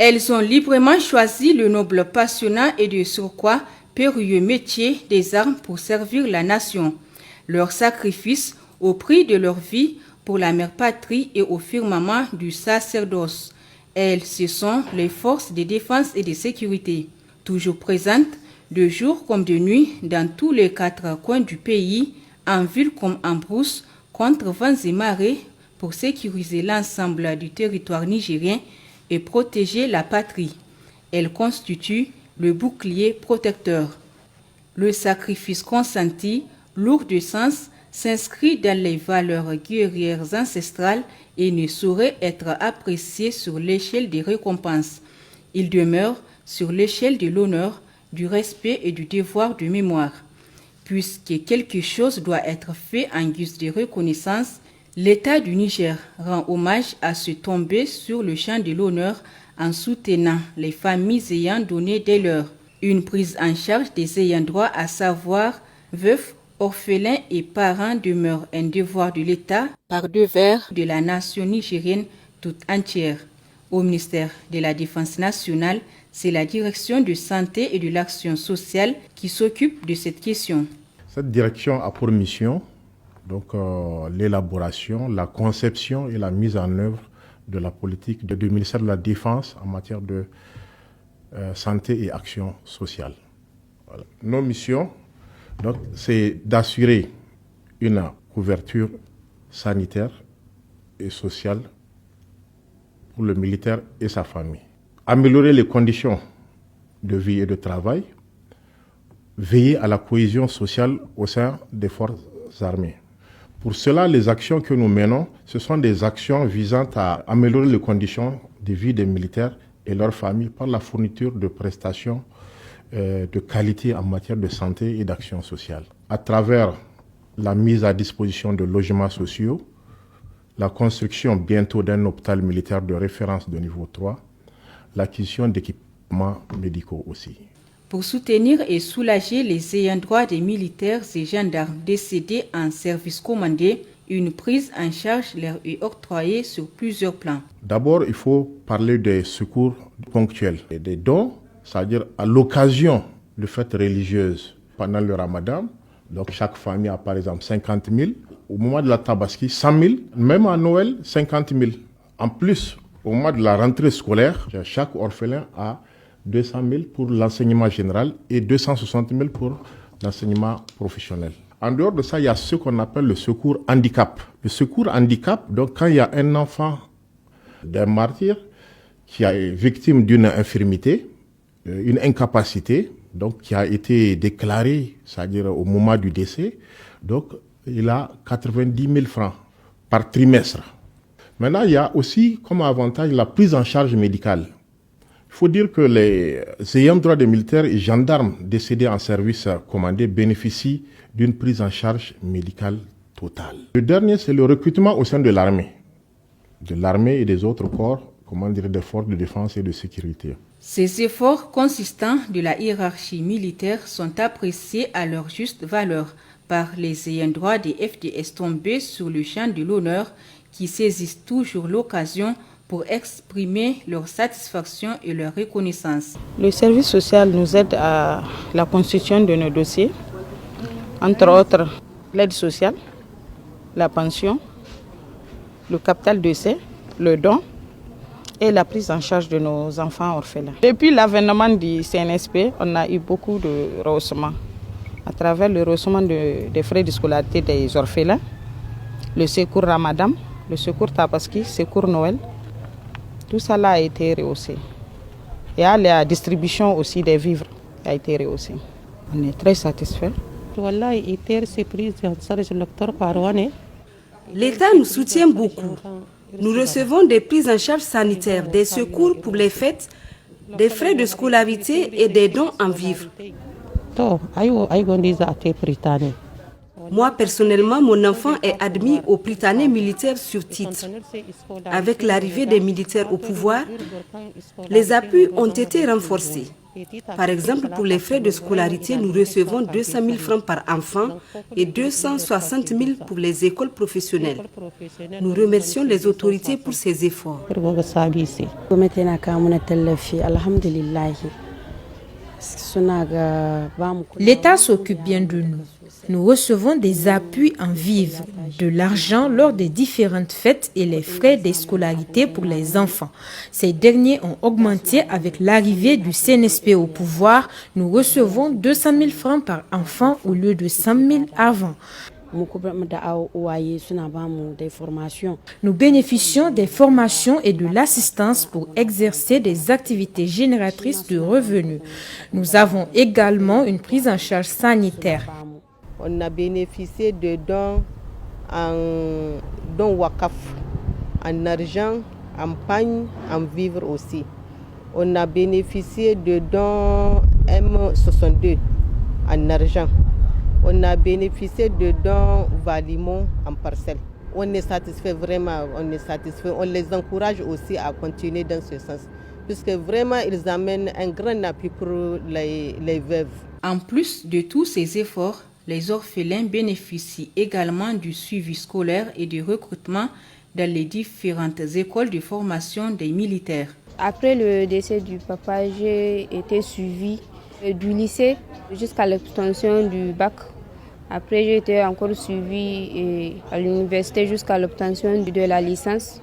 Elles ont librement choisi le noble passionnant et de surcroît périlleux métier des armes pour servir la nation. Leur sacrifice au prix de leur vie pour la mère patrie et au firmament du sacerdoce. Elles, ce sont les forces de défense et de sécurité, toujours présentes de jour comme de nuit dans tous les 4 coins du pays, en ville comme en brousse, contre vents et marées, pour sécuriser l'ensemble du territoire nigérien et protéger la patrie. Elles constituent le bouclier protecteur. Le sacrifice consenti, lourd de sens, s'inscrit dans les valeurs guerrières ancestrales et ne saurait être apprécié sur l'échelle des récompenses. Il demeure sur l'échelle de l'honneur, du respect et du devoir de mémoire. Puisque quelque chose doit être fait en guise de reconnaissance, l'État du Niger rend hommage à ce tombé sur le champ de l'honneur en soutenant les familles ayant donné des leurs. Une prise en charge des ayants droit, à savoir veufs, orphelins et parents, demeure un devoir de l'État par devers de la nation nigérienne toute entière. Au ministère de la Défense nationale, c'est la direction de santé et de l'action sociale qui s'occupe de cette question. Cette direction a pour mission l'élaboration, la conception et la mise en œuvre de la politique du ministère de la Défense en matière de santé et action sociale. Voilà. Nos missions, c'est d'assurer une couverture sanitaire et sociale pour le militaire et sa famille. Améliorer les conditions de vie et de travail, veiller à la cohésion sociale au sein des forces armées. Pour cela, les actions que nous menons, ce sont des actions visant à améliorer les conditions de vie des militaires et leurs familles par la fourniture de prestations de qualité en matière de santé et d'action sociale. À travers la mise à disposition de logements sociaux, la construction bientôt d'un hôpital militaire de référence de niveau 3, l'acquisition d'équipements médicaux aussi. Pour soutenir et soulager les ayants droit des militaires et gendarmes décédés en service commandé, une prise en charge leur est octroyée sur plusieurs plans. D'abord, il faut parler des secours ponctuels et des dons, c'est-à-dire à l'occasion de fêtes religieuses pendant le ramadan. Donc chaque famille a par exemple 50 000. Au moment de la Tabaski, 100 000. Même à Noël, 50 000. En plus, au moment de la rentrée scolaire, chaque orphelin a 200 000 pour l'enseignement général et 260 000 pour l'enseignement professionnel. En dehors de ça, il y a ce qu'on appelle le secours handicap. Le secours handicap, donc quand il y a un enfant d'un martyr qui est victime d'une infirmité, une incapacité, donc qui a été déclarée, c'est-à-dire au moment du décès, donc il a 90 000 francs par trimestre. Maintenant, il y a aussi comme avantage la prise en charge médicale. Il faut dire que les ayants droit des militaires et gendarmes décédés en service commandé bénéficient d'une prise en charge médicale totale. Le dernier, c'est le recrutement au sein de l'armée et des autres corps, des forces de défense et de sécurité. Ces efforts consistants de la hiérarchie militaire sont appréciés à leur juste valeur par les ayants droit des FDS tombés sur le champ de l'honneur qui saisissent toujours l'occasion pour exprimer leur satisfaction et leur reconnaissance. Le service social nous aide à la constitution de nos dossiers, entre autres l'aide sociale, la pension, le capital décès, le don et la prise en charge de nos enfants orphelins. Depuis l'avènement du CNSP, on a eu beaucoup de rehaussements. À travers le rehaussement des frais de scolarité des orphelins, le secours Ramadan, le secours Tabaski, le secours Noël, tout ça là a été rehaussé. Et la distribution aussi des vivres a été rehaussée. On est très satisfaits. L'État nous soutient beaucoup. Nous recevons des prises en charge sanitaires, des secours pour les fêtes, des frais de scolarité et des dons en vivres. Moi, personnellement, mon enfant est admis au Prytanée militaire sur titre. Avec l'arrivée des militaires au pouvoir, les appuis ont été renforcés. Par exemple, pour les frais de scolarité, nous recevons 200 000 francs par enfant et 260 000 pour les écoles professionnelles. Nous remercions les autorités pour ces efforts. L'État s'occupe bien de nous. Nous recevons des appuis en vivres, de l'argent lors des différentes fêtes et les frais des scolarités pour les enfants. Ces derniers ont augmenté avec l'arrivée du CNSP au pouvoir. Nous recevons 200 000 francs par enfant au lieu de 100 000 avant. Nous bénéficions des formations et de l'assistance pour exercer des activités génératrices de revenus. Nous avons également une prise en charge sanitaire. On a bénéficié de dons WACAF, en argent, en pagne, en vivres aussi. On a bénéficié de dons M62 en argent. On a bénéficié de dons Valimon en parcelle. On est satisfait vraiment, on est satisfait. On les encourage aussi à continuer dans ce sens, puisque vraiment ils amènent un grand appui pour les veuves. En plus de tous ces efforts, les orphelins bénéficient également du suivi scolaire et du recrutement dans les différentes écoles de formation des militaires. Après le décès du papa, j'ai été suivie du lycée jusqu'à l'obtention du bac. Après, j'ai été encore suivie à l'université jusqu'à l'obtention de la licence.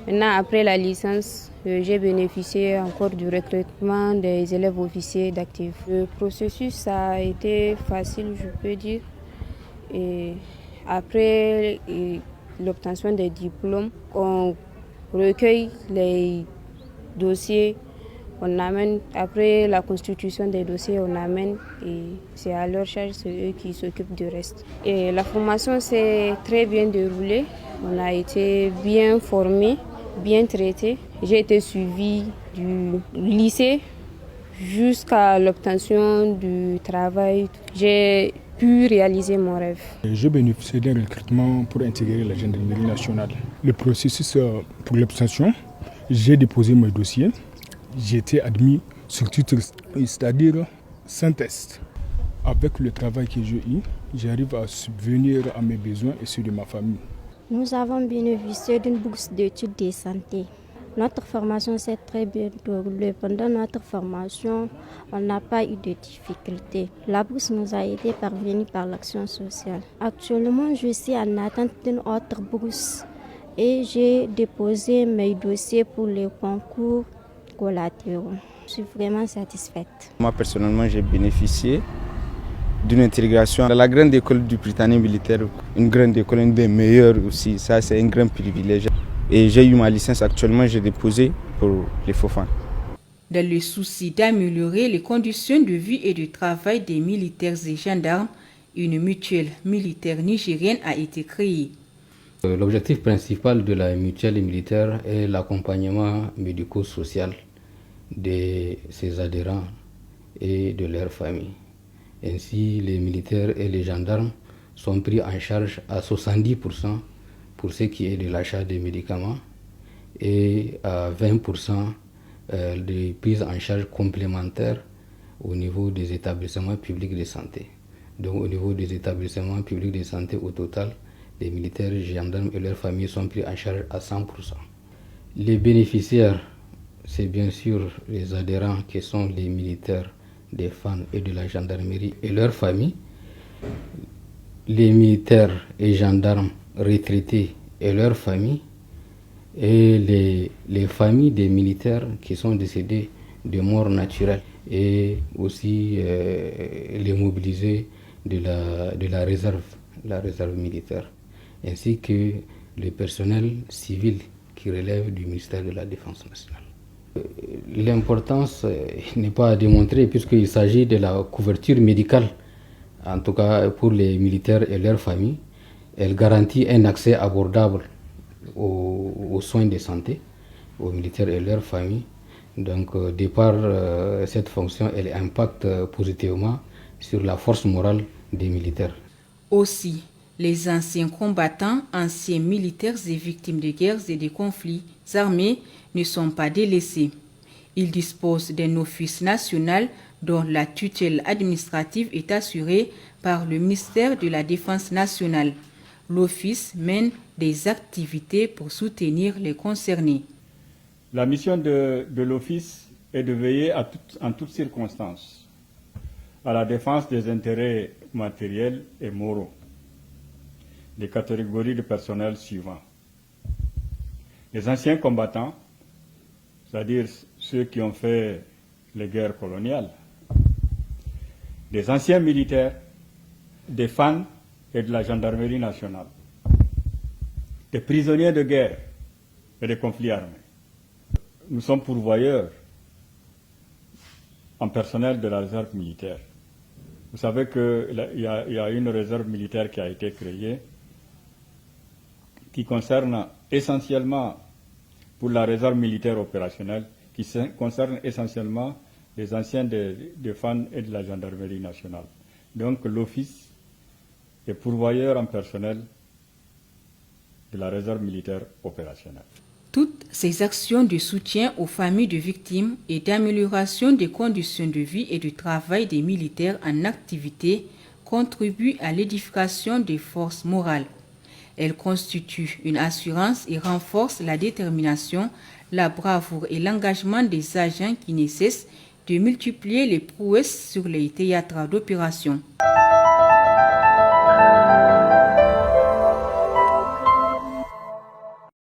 Maintenant, après la licence, j'ai bénéficié encore du recrutement des élèves officiers d'actifs. Le processus a été facile, je peux dire. Et après l'obtention des diplômes, on recueille les dossiers, on amène, après la constitution des dossiers, on amène et c'est à leur charge, c'est eux qui s'occupent du reste. Et la formation s'est très bien déroulée, on a été bien formés, bien traités. J'ai été suivie du lycée jusqu'à l'obtention du travail. J'ai pu réaliser mon rêve. J'ai bénéficié d'un recrutement pour intégrer la gendarmerie nationale. Le processus pour l'obtention, j'ai déposé mon dossier. J'ai été admis sur titre, c'est-à-dire sans test. Avec le travail que j'ai eu, j'arrive à subvenir à mes besoins et ceux de ma famille. Nous avons bénéficié d'une bourse d'études de santé. Notre formation s'est très bien déroulée. Pendant notre formation, on n'a pas eu de difficultés. La bourse nous a été parvenue par l'action sociale. Actuellement, je suis en attente d'une autre bourse et j'ai déposé mes dossiers pour les concours collatéraux. Je suis vraiment satisfaite. Moi, personnellement, j'ai bénéficié d'une intégration dans la grande école du Prytanée militaire, une grande école, une des meilleures aussi. Ça, c'est un grand privilège. Et j'ai eu ma licence actuellement, j'ai déposé pour les Fofana. Dans le souci d'améliorer les conditions de vie et de travail des militaires et gendarmes, une mutuelle militaire nigérienne a été créée. L'objectif principal de la mutuelle militaire est l'accompagnement médico-social de ses adhérents et de leurs familles. Ainsi, les militaires et les gendarmes sont pris en charge à 70% pour ce qui est de l'achat des médicaments et à 20% de prise en charge complémentaire au niveau des établissements publics de santé. Donc au niveau des établissements publics de santé, au total, les militaires, les gendarmes et leurs familles sont pris en charge à 100%. Les bénéficiaires, c'est bien sûr les adhérents qui sont les militaires, des femmes et de la gendarmerie et leurs familles. Les militaires et gendarmes retraités et leurs familles, et les familles des militaires qui sont décédés de mort naturelle, et aussi les mobilisés de la réserve militaire, ainsi que le personnel civil qui relève du ministère de la Défense nationale. L'importance n'est pas à démontrer puisqu'il s'agit de la couverture médicale, en tout cas pour les militaires et leurs familles. Elle garantit un accès abordable aux soins de santé, aux militaires et leurs familles. Donc, de par cette fonction, elle impacte positivement sur la force morale des militaires. Aussi, les anciens combattants, anciens militaires et victimes de guerres et de conflits armés ne sont pas délaissés. Ils disposent d'un office national dont la tutelle administrative est assurée par le ministère de la Défense nationale. L'office mène des activités pour soutenir les concernés. La mission de l'office est de veiller en toutes circonstances à la défense des intérêts matériels et moraux des catégories de personnel suivants. Les anciens combattants, c'est-à-dire ceux qui ont fait les guerres coloniales, des anciens militaires, des FAN et de la gendarmerie nationale, des prisonniers de guerre et des conflits armés. Nous sommes pourvoyeurs en personnel de la réserve militaire. Vous savez qu'il y a une réserve militaire qui a été créée qui concerne essentiellement, pour la réserve militaire opérationnelle, qui concerne essentiellement les anciens des FAN et de la gendarmerie nationale. Donc l'office est pourvoyeur en personnel de la réserve militaire opérationnelle. Toutes ces actions de soutien aux familles de victimes et d'amélioration des conditions de vie et de travail des militaires en activité contribuent à l'édification des forces morales. Elles constituent une assurance et renforcent la détermination, la bravoure et l'engagement des agents qui ne cessent de multiplier les prouesses sur les théâtres d'opération.